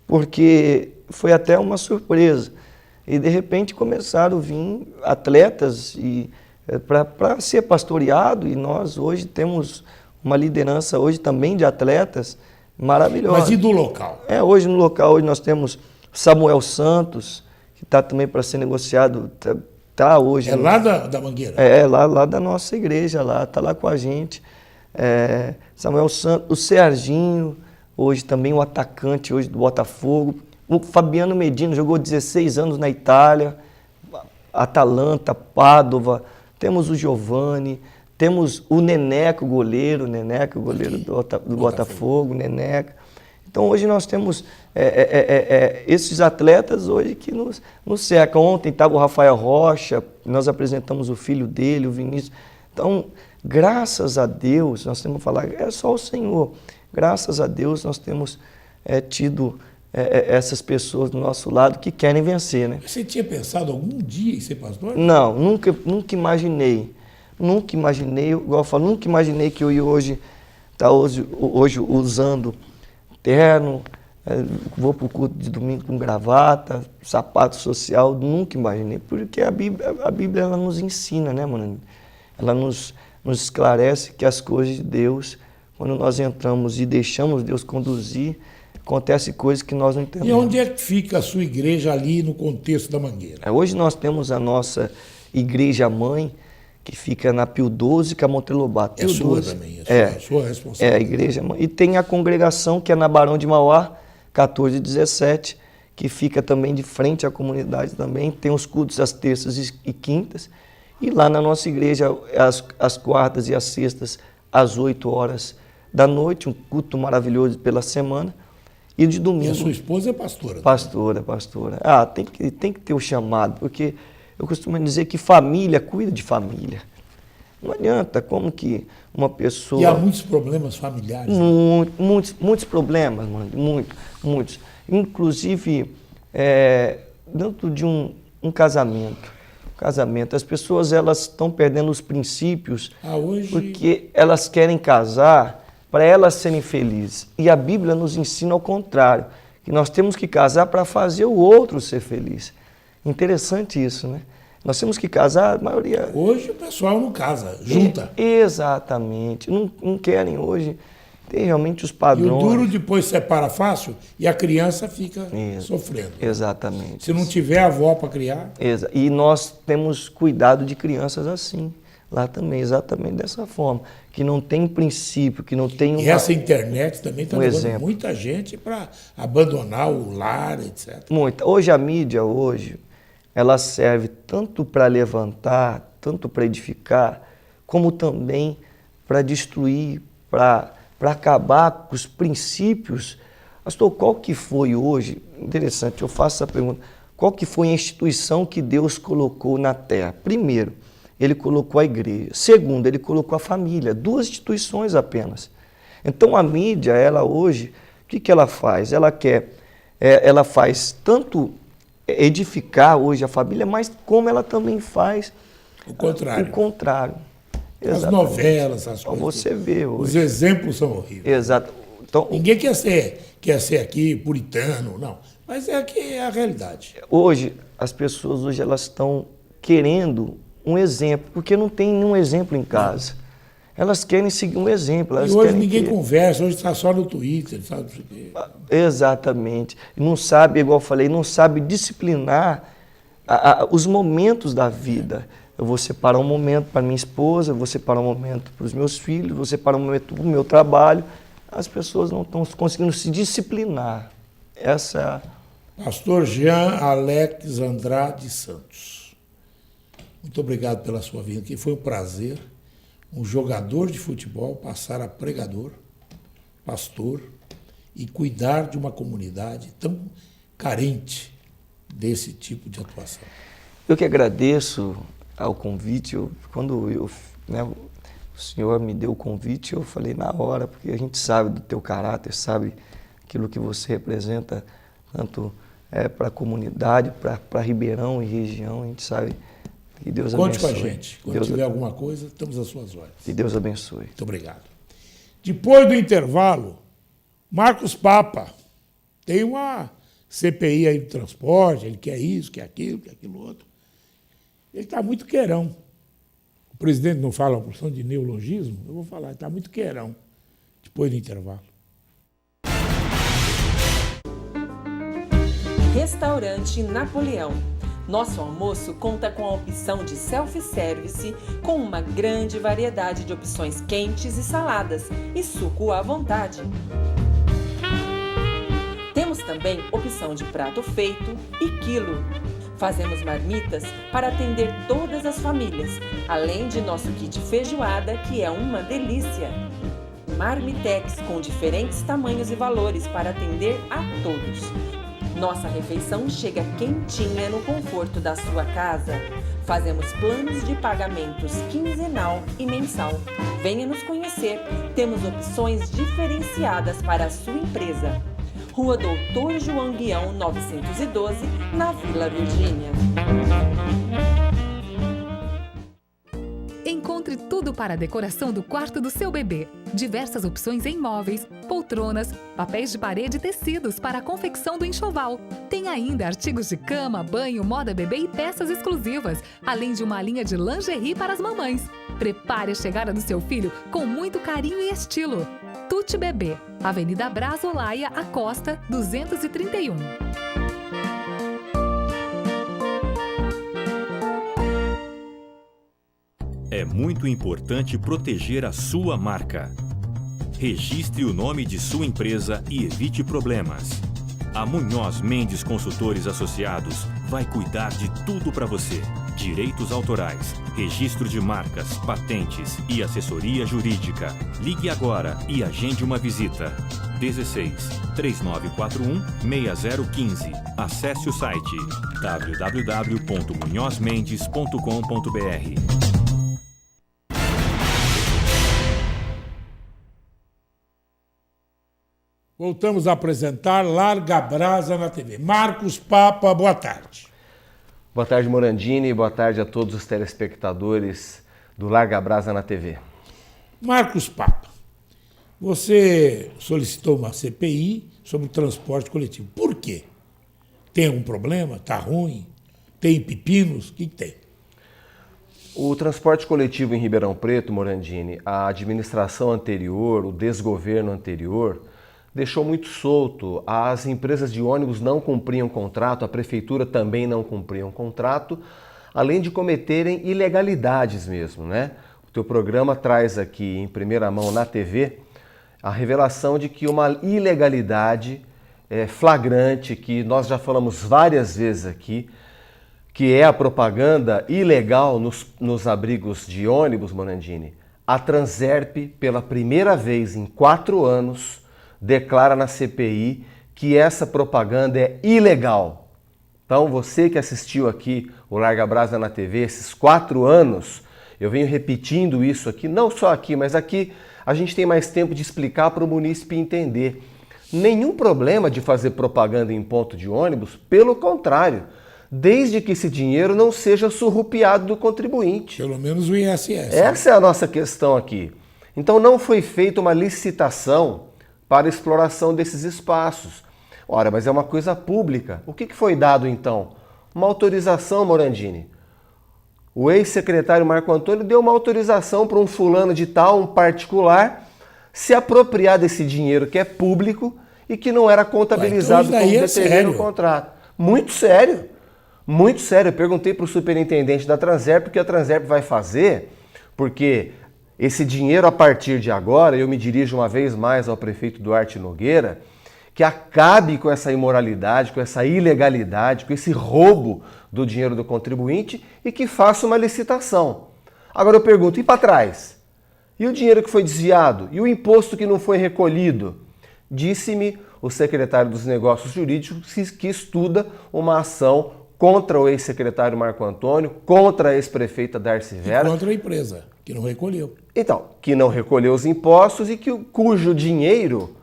porque foi até uma surpresa. E de repente começaram a vir atletas para ser pastoreado, e nós hoje temos uma liderança hoje também de atletas maravilhosa. Mas e do local? Hoje no local, hoje nós temos Samuel Santos, que está também para ser negociado, tá hoje. Lá da Mangueira? Lá da nossa igreja, está lá com a gente. Samuel Santos, o Serginho, hoje também o atacante hoje do Botafogo. O Fabiano Medina jogou 16 anos na Itália, Atalanta, Pádua. Temos o Giovani, temos o Neneca, o goleiro do Botafogo, Neneca. Então hoje nós temos esses atletas hoje que nos cercam. Ontem estava o Rafael Rocha, nós apresentamos o filho dele, o Vinícius. Então, graças a Deus, nós temos que falar, é só o Senhor. Graças a Deus nós temos tido essas pessoas do nosso lado que querem vencer, né? Você tinha pensado algum dia em ser pastor? Não, nunca imaginei. Nunca imaginei, igual eu falo, nunca imaginei que eu ia hoje estar hoje usando terno, Vou para o culto de domingo com gravata, sapato social, nunca imaginei. Porque a Bíblia ela nos ensina, né, mano? Ela nos esclarece que as coisas de Deus, quando nós entramos e deixamos Deus conduzir, acontece coisas que nós não entendemos. E onde é que fica a sua igreja ali no contexto da Mangueira? Hoje nós temos a nossa igreja-mãe, que fica na Pio 12, que é Monteiro Lobato. É sua também, é sua responsabilidade. É a igreja-mãe. E tem a congregação, que é na Barão de Mauá, 1417, que fica também de frente à comunidade também. Tem os cultos às terças e quintas. E lá na nossa igreja, às quartas e às sextas, às 8 horas da noite, um culto maravilhoso pela semana. E de domingo... E a sua esposa é pastora? Pastora. Ah, tem que ter o chamado, porque eu costumo dizer que família cuida de família. Não adianta, como que uma pessoa... E há muitos problemas familiares. Muitos problemas, mano, muitos. Inclusive, dentro de um casamento, as pessoas elas estão perdendo os princípios Hoje... porque elas querem casar para elas serem felizes. E a Bíblia nos ensina ao contrário, que nós temos que casar para fazer o outro ser feliz. Interessante isso, né? Nós temos que casar, a maioria... Hoje o pessoal não casa, junta. Exatamente. Não querem hoje ter realmente os padrões. E o duro depois separa fácil e a criança fica sofrendo. Exatamente. Se não tiver avó para criar... E nós temos cuidado de crianças assim. Lá também, exatamente dessa forma. Que não tem princípio, que não tem... E essa internet também está levando exemplo. Muita gente para abandonar o lar, etc. Muita. Hoje a mídia, ela serve tanto para levantar, tanto para edificar, como também para destruir, para acabar com os princípios. Pastor, qual que foi hoje, interessante, eu faço essa pergunta, qual que foi a instituição que Deus colocou na terra? Primeiro, Ele colocou a igreja. Segundo, Ele colocou a família, 2 instituições apenas. Então a mídia, ela hoje, o que ela faz? Ela faz tanto edificar hoje a família, mas como ela também faz o contrário. Exatamente. As novelas, as coisas. Você vê hoje. Os exemplos são horríveis. Exato. Então, ninguém quer ser aqui puritano, não. Mas é a realidade. Hoje, as pessoas elas estão querendo um exemplo, porque não tem nenhum exemplo em casa. Elas querem seguir um exemplo. E hoje ninguém conversa, hoje está só no Twitter, sabe? Exatamente. Não sabe, igual eu falei, não sabe disciplinar os momentos da vida. Eu vou separar um momento para minha esposa, eu vou separar um momento para os meus filhos, vou separar um momento para o meu trabalho. As pessoas não estão conseguindo se disciplinar. Essa é Pastor Jean Alex Andrade Santos. Muito obrigado pela sua vinda aqui. Foi um prazer. Um jogador de futebol passar a pregador, pastor, e cuidar de uma comunidade tão carente desse tipo de atuação. Eu que agradeço ao convite. Quando o senhor me deu o convite, eu falei na hora, porque a gente sabe do teu caráter, sabe aquilo que você representa, tanto para a comunidade, para Ribeirão e região, a gente sabe. Que Deus abençoe. Conte com a gente. Quando tiver alguma coisa, estamos às suas ordens. Que Deus abençoe. Muito obrigado. Depois do intervalo, Marcos Papa tem uma CPI aí do transporte, ele quer isso, quer aquilo outro. Ele está muito queirão. O presidente não fala uma porção de neologismo? Eu vou falar, ele está muito queirão. Depois do intervalo. Restaurante Napoleão. Nosso almoço conta com a opção de self-service, com uma grande variedade de opções quentes e saladas, e suco à vontade. Temos também opção de prato feito e quilo. Fazemos marmitas para atender todas as famílias, além de nosso kit feijoada, que é uma delícia. Marmitex com diferentes tamanhos e valores para atender a todos. Nossa refeição chega quentinha no conforto da sua casa. Fazemos planos de pagamentos quinzenal e mensal. Venha nos conhecer. Temos opções diferenciadas para a sua empresa. Rua Doutor João Guião, 912, na Vila Virgínia. Encontre Tudo para a decoração do quarto do seu bebê. Diversas opções em móveis, poltronas, papéis de parede e tecidos para a confecção do enxoval. Tem ainda artigos de cama, banho, moda bebê e peças exclusivas, além de uma linha de lingerie para as mamães. Prepare a chegada do seu filho com muito carinho e estilo. Tuti Bebê, Avenida Braz Olaia, Acosta, 231. É muito importante proteger a sua marca. Registre o nome de sua empresa e evite problemas. A Munhoz Mendes Consultores Associados vai cuidar de tudo para você. Direitos autorais, registro de marcas, patentes e assessoria jurídica. Ligue agora e agende uma visita. 16 3941 6015. Acesse o site www.munhozmendes.com.br. Voltamos a apresentar Larga Brasa na TV. Marcos Papa, boa tarde. Boa tarde, Morandini. Boa tarde a todos os telespectadores do Larga Brasa na TV. Marcos Papa, você solicitou uma CPI sobre o transporte coletivo. Por quê? Tem algum problema? Está ruim? Tem pepinos? O que tem? O transporte coletivo em Ribeirão Preto, Morandini, a administração anterior, o desgoverno anterior, deixou muito solto. As empresas de ônibus não cumpriam contrato, a prefeitura também não cumpria um contrato, além de cometerem ilegalidades mesmo, né? O teu programa traz aqui em primeira mão na TV a revelação de que uma ilegalidade flagrante, que nós já falamos várias vezes aqui, que é a propaganda ilegal nos abrigos de ônibus, Morandini. A Transerp, pela primeira vez em 4 anos, declara na CPI que essa propaganda é ilegal. Então, você que assistiu aqui o Larga Brasa na TV esses 4 anos, eu venho repetindo isso aqui, não só aqui, mas aqui a gente tem mais tempo de explicar para o munícipe entender. Nenhum problema de fazer propaganda em ponto de ônibus, pelo contrário, desde que esse dinheiro não seja surrupiado do contribuinte. Pelo menos o ISS. Essa é a nossa questão aqui. Então, não foi feita uma licitação para a exploração desses espaços. Ora, mas é uma coisa pública. O que foi dado então? Uma autorização, Morandini. O ex-secretário Marco Antônio deu uma autorização para um fulano de tal, um particular, se apropriar desse dinheiro que é público e que não era contabilizado como determina o contrato. Muito sério. Muito sério. Eu perguntei para o superintendente da Transerp o que a Transerp vai fazer, porque esse dinheiro, a partir de agora, eu me dirijo uma vez mais ao prefeito Duarte Nogueira, que acabe com essa imoralidade, com essa ilegalidade, com esse roubo do dinheiro do contribuinte e que faça uma licitação. Agora eu pergunto, e para trás? E o dinheiro que foi desviado? E o imposto que não foi recolhido? Disse-me o secretário dos Negócios Jurídicos que estuda uma ação contra o ex-secretário Marco Antônio, contra a ex-prefeita Darcy Vera. E contra a empresa, que não recolheu. Então, que não recolheu os impostos e cujo dinheiro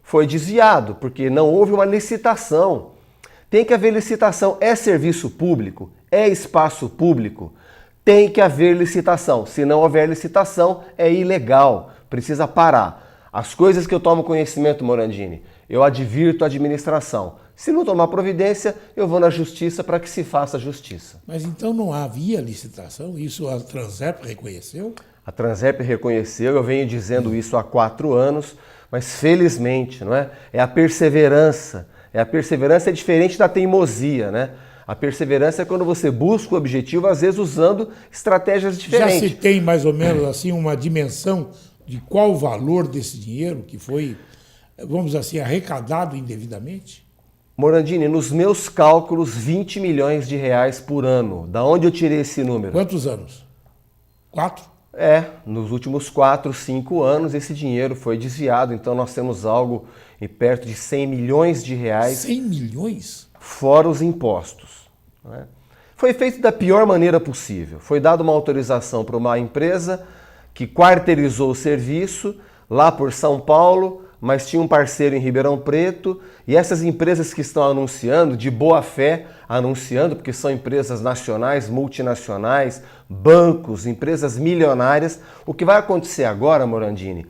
foi desviado, porque não houve uma licitação. Tem que haver licitação. É serviço público? É espaço público? Tem que haver licitação. Se não houver licitação, é ilegal. Precisa parar. As coisas que eu tomo conhecimento, Morandini, eu advirto a administração. Se não tomar providência, eu vou na justiça para que se faça justiça. Mas então não havia licitação? Isso a Transerp reconheceu? A Transerp reconheceu, eu venho dizendo isso há 4 anos, mas felizmente, não é? É a perseverança. A perseverança é diferente da teimosia, né? A perseverança é quando você busca o objetivo, às vezes usando estratégias diferentes. Já se tem mais ou menos assim uma dimensão de qual o valor desse dinheiro que foi, vamos assim, arrecadado indevidamente? Morandini, nos meus cálculos, 20 milhões de reais por ano. Da onde eu tirei esse número? Quantos anos? 4? Nos últimos 4, 5 anos esse dinheiro foi desviado, então nós temos algo em perto de 100 milhões de reais. 100 milhões? Fora os impostos. Né? Foi feito da pior maneira possível. Foi dada uma autorização para uma empresa que quarteirizou o serviço lá por São Paulo, mas tinha um parceiro em Ribeirão Preto, e essas empresas que estão anunciando, de boa fé anunciando, porque são empresas nacionais, multinacionais, bancos, empresas milionárias, o que vai acontecer agora, Morandini,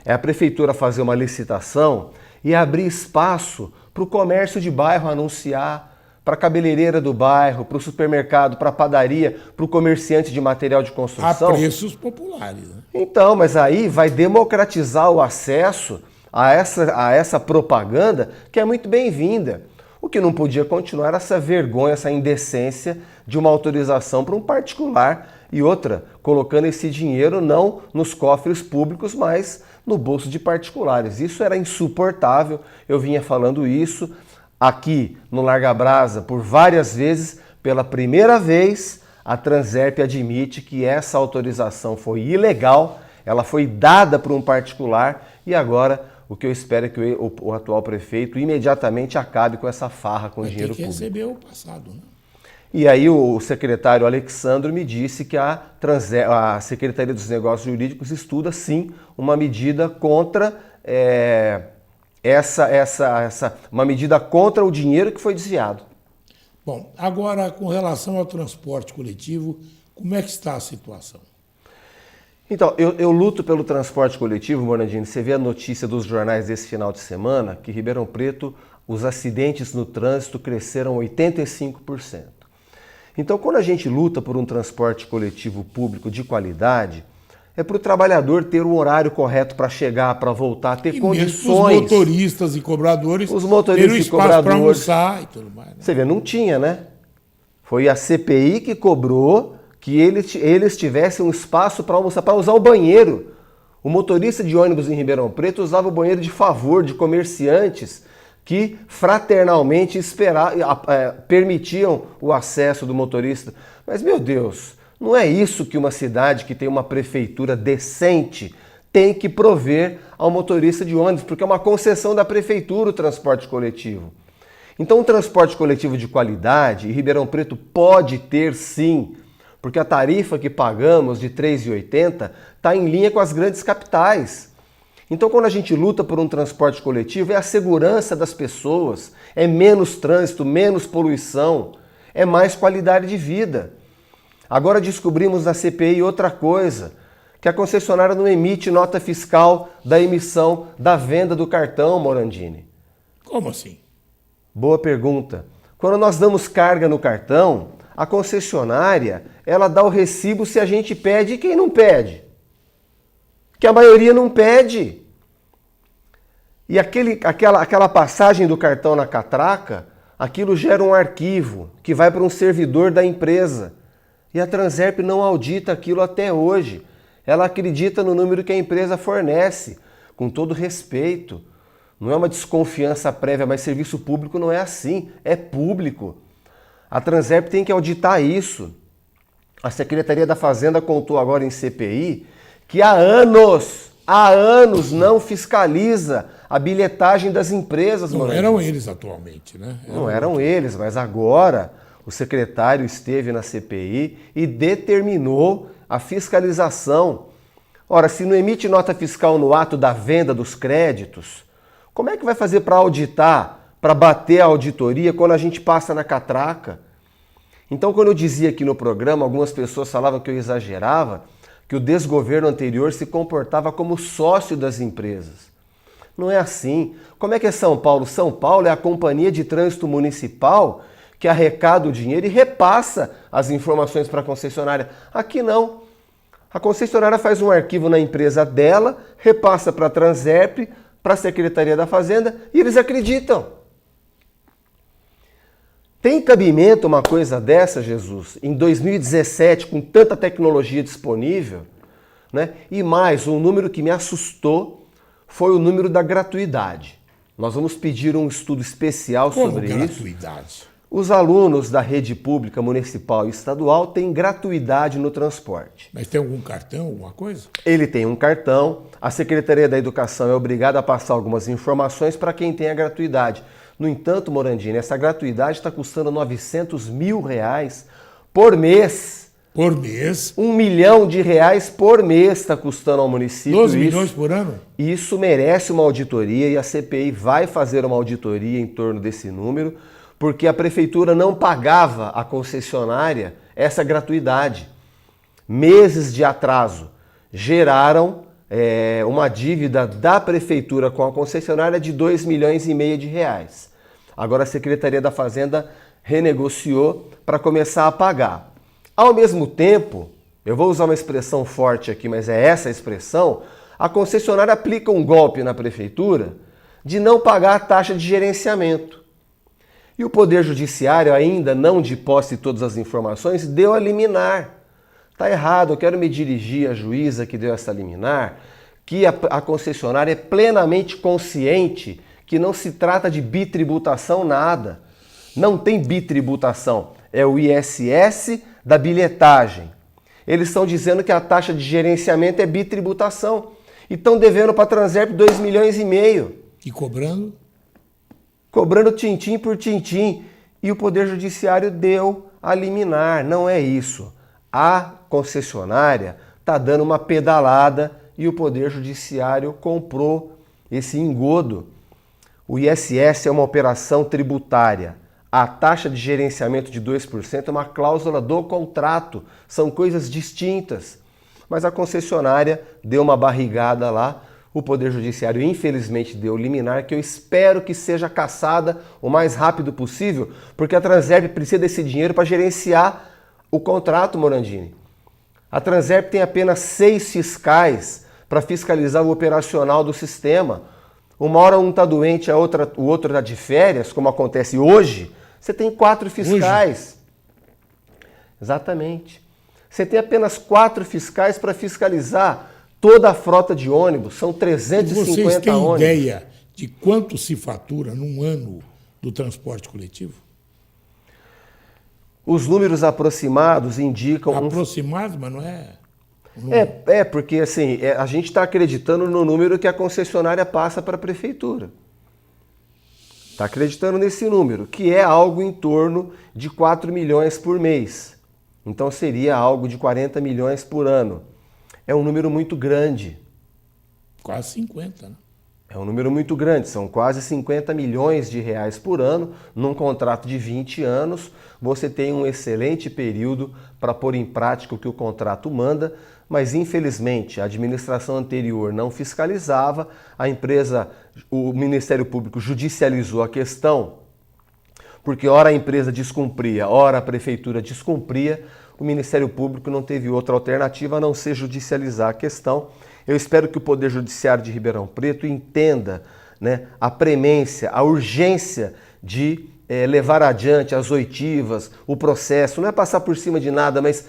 é a prefeitura fazer uma licitação e abrir espaço para o comércio de bairro anunciar, para a cabeleireira do bairro, para o supermercado, para a padaria, para o comerciante de material de construção. A preços populares, né? Então, mas aí vai democratizar o acesso a essa propaganda que é muito bem-vinda. O que não podia continuar era essa vergonha, essa indecência de uma autorização para um particular e outra, colocando esse dinheiro não nos cofres públicos, mas no bolso de particulares. Isso era insuportável, eu vinha falando isso aqui no Larga Brasa por várias vezes. Pela primeira vez, a Transerp admite que essa autorização foi ilegal, ela foi dada para um particular e agora o que eu espero é que o atual prefeito imediatamente acabe com essa farra com o dinheiro público. Tem que receber o passado, né? E aí o secretário Alexandro me disse que a Secretaria dos Negócios Jurídicos estuda sim uma medida contra uma medida contra o dinheiro que foi desviado. Bom, agora com relação ao transporte coletivo, como é que está a situação? Então, eu luto pelo transporte coletivo, Morandini. Você vê a notícia dos jornais desse final de semana que Ribeirão Preto, os acidentes no trânsito cresceram 85%. Então, quando a gente luta por um transporte coletivo público de qualidade, é para o trabalhador ter o horário correto para chegar, para voltar, ter condições. Os motoristas e cobradores terem espaço para almoçar e tudo mais. Né? Você vê, não tinha, né? Foi a CPI que cobrou que eles tivessem um espaço para almoçar, para usar o banheiro. O motorista de ônibus em Ribeirão Preto usava o banheiro de favor de comerciantes que fraternalmente permitiam o acesso do motorista. Mas, meu Deus, não é isso que uma cidade que tem uma prefeitura decente tem que prover ao motorista de ônibus, porque é uma concessão da prefeitura o transporte coletivo. Então, um transporte coletivo de qualidade, e Ribeirão Preto pode ter sim, porque a tarifa que pagamos de R$ 3,80 está em linha com as grandes capitais. Então, quando a gente luta por um transporte coletivo, é a segurança das pessoas, é menos trânsito, menos poluição, é mais qualidade de vida. Agora descobrimos na CPI outra coisa, que a concessionária não emite nota fiscal da emissão da venda do cartão, Morandini. Como assim? Boa pergunta. Quando nós damos carga no cartão, a concessionária, ela dá o recibo se a gente pede e quem não pede. Que a maioria não pede. E aquela passagem do cartão na catraca, aquilo gera um arquivo que vai para um servidor da empresa. E a Transerp não audita aquilo até hoje. Ela acredita no número que a empresa fornece, com todo respeito. Não é uma desconfiança prévia, mas serviço público não é assim, é público. A Transerp tem que auditar isso. A Secretaria da Fazenda contou agora em CPI que há anos não fiscaliza a bilhetagem das empresas. Não eram eles atualmente, né? Não eram eles, mas agora o secretário esteve na CPI e determinou a fiscalização. Ora, se não emite nota fiscal no ato da venda dos créditos, como é que vai fazer para auditar, para bater a auditoria quando a gente passa na catraca? Então, quando eu dizia aqui no programa, algumas pessoas falavam que eu exagerava, que o desgoverno anterior se comportava como sócio das empresas. Não é assim. Como é que é São Paulo? São Paulo é a Companhia de Trânsito Municipal que arrecada o dinheiro e repassa as informações para a concessionária. Aqui não. A concessionária faz um arquivo na empresa dela, repassa para a Transerp, para a Secretaria da Fazenda e eles acreditam. Tem cabimento uma coisa dessa, Jesus? Em 2017, com tanta tecnologia disponível, né? E mais, um número que me assustou foi o número da gratuidade. Nós vamos pedir um estudo especial sobre isso. Gratuidade? Os alunos da rede pública, municipal e estadual têm gratuidade no transporte. Mas tem algum cartão, alguma coisa? Ele tem um cartão, a Secretaria da Educação é obrigada a passar algumas informações para quem tem a gratuidade. No entanto, Morandini, essa gratuidade está custando R$ 900 mil por mês Por mês. R$1 milhão por mês está custando ao município. 12 milhões por ano? Isso merece uma auditoria e a CPI vai fazer uma auditoria em torno desse número, porque a prefeitura não pagava à concessionária essa gratuidade. Meses de atraso geraram uma dívida da prefeitura com a concessionária de R$2,5 milhões. Agora a Secretaria da Fazenda renegociou para começar a pagar. Ao mesmo tempo, eu vou usar uma expressão forte aqui, mas é essa a expressão, a concessionária aplica um golpe na prefeitura de não pagar a taxa de gerenciamento. E o Poder Judiciário, ainda não de posse de todas as informações, deu a liminar. Está errado, eu quero me dirigir à juíza que deu essa liminar, que a concessionária é plenamente consciente que não se trata de bitributação nada. Não tem bitributação, é o ISS da bilhetagem. Eles estão dizendo que a taxa de gerenciamento é bitributação e estão devendo para a Transerp R$2,5 milhões. E cobrando? Cobrando tintim por tintim. E o Poder Judiciário deu a liminar. Não é isso. A concessionária está dando uma pedalada e o Poder Judiciário comprou esse engodo. O ISS é uma operação tributária. A taxa de gerenciamento de 2% é uma cláusula do contrato. São coisas distintas. Mas a concessionária deu uma barrigada lá. O Poder Judiciário, infelizmente, deu liminar, que eu espero que seja cassada o mais rápido possível, porque a Transerp precisa desse dinheiro para gerenciar o contrato, Morandini. A Transerp tem apenas 6 fiscais para fiscalizar o operacional do sistema. Uma hora um está doente, o outro está de férias, como acontece hoje. Você tem 4 fiscais. Hoje? Exatamente. Você tem apenas 4 fiscais para fiscalizar toda a frota de ônibus. São 350 ônibus. Vocês têm ideia de quanto se fatura num ano do transporte coletivo? Os números aproximados indicam... Aproximados, mas não é... porque assim, a gente está acreditando no número que a concessionária passa para a prefeitura. Está acreditando nesse número, que é algo em torno de 4 milhões por mês. Então seria algo de 40 milhões por ano. É um número muito grande. Quase 50, né? É um número muito grande, são quase 50 milhões de reais por ano. Num contrato de 20 anos, você tem um excelente período para pôr em prática o que o contrato manda, mas infelizmente a administração anterior não fiscalizava, o Ministério Público judicializou a questão, porque ora a empresa descumpria, ora a prefeitura descumpria, o Ministério Público não teve outra alternativa a não ser judicializar a questão. Eu espero que o Poder Judiciário de Ribeirão Preto entenda, né, a premência, a urgência de levar adiante as oitivas, o processo, não é passar por cima de nada, mas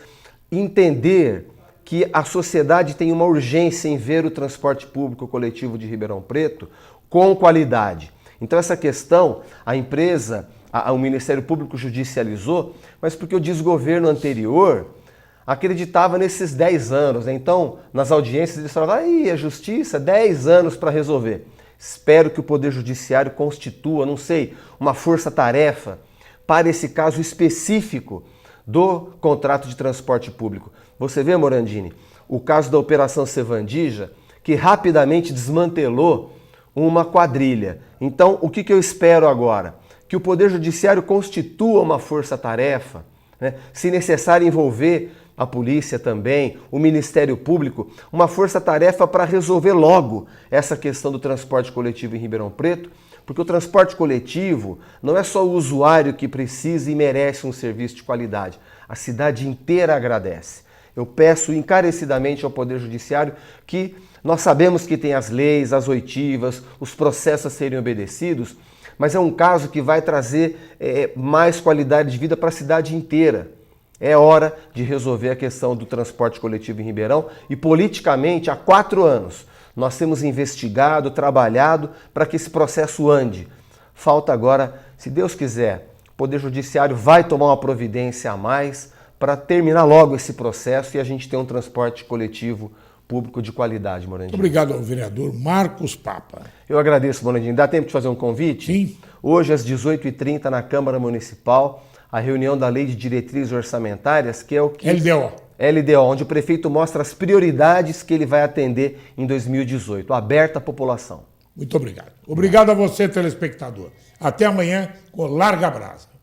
entender que a sociedade tem uma urgência em ver o transporte público coletivo de Ribeirão Preto com qualidade. Então essa questão, a empresa, o Ministério Público judicializou, mas porque o desgoverno anterior acreditava nesses 10 anos. Né? Então, nas audiências eles falavam, aí a justiça, 10 anos para resolver. Espero que o Poder Judiciário constitua, não sei, uma força-tarefa para esse caso específico do contrato de transporte público. Você vê, Morandini, o caso da Operação Sevandija, que rapidamente desmantelou uma quadrilha. Então, o que eu espero agora? Que o Poder Judiciário constitua uma força-tarefa, né? Se necessário envolver a polícia também, o Ministério Público, uma força-tarefa para resolver logo essa questão do transporte coletivo em Ribeirão Preto, porque o transporte coletivo não é só o usuário que precisa e merece um serviço de qualidade, a cidade inteira agradece. Eu peço encarecidamente ao Poder Judiciário que nós sabemos que tem as leis, as oitivas, os processos a serem obedecidos, mas é um caso que vai trazer mais qualidade de vida para a cidade inteira. É hora de resolver a questão do transporte coletivo em Ribeirão e politicamente há 4 anos nós temos investigado, trabalhado para que esse processo ande. Falta agora, se Deus quiser, o Poder Judiciário vai tomar uma providência a mais para terminar logo esse processo e a gente ter um transporte coletivo público de qualidade, Morandini. Obrigado ao vereador Marcos Papa. Eu agradeço, Morandini. Dá tempo de fazer um convite? Sim. Hoje, às 18h30, na Câmara Municipal, a reunião da Lei de Diretrizes Orçamentárias, que é o que... LDO, onde o prefeito mostra as prioridades que ele vai atender em 2018, aberta à população. Muito obrigado. Obrigado a você, telespectador. Até amanhã com Larga Brasa.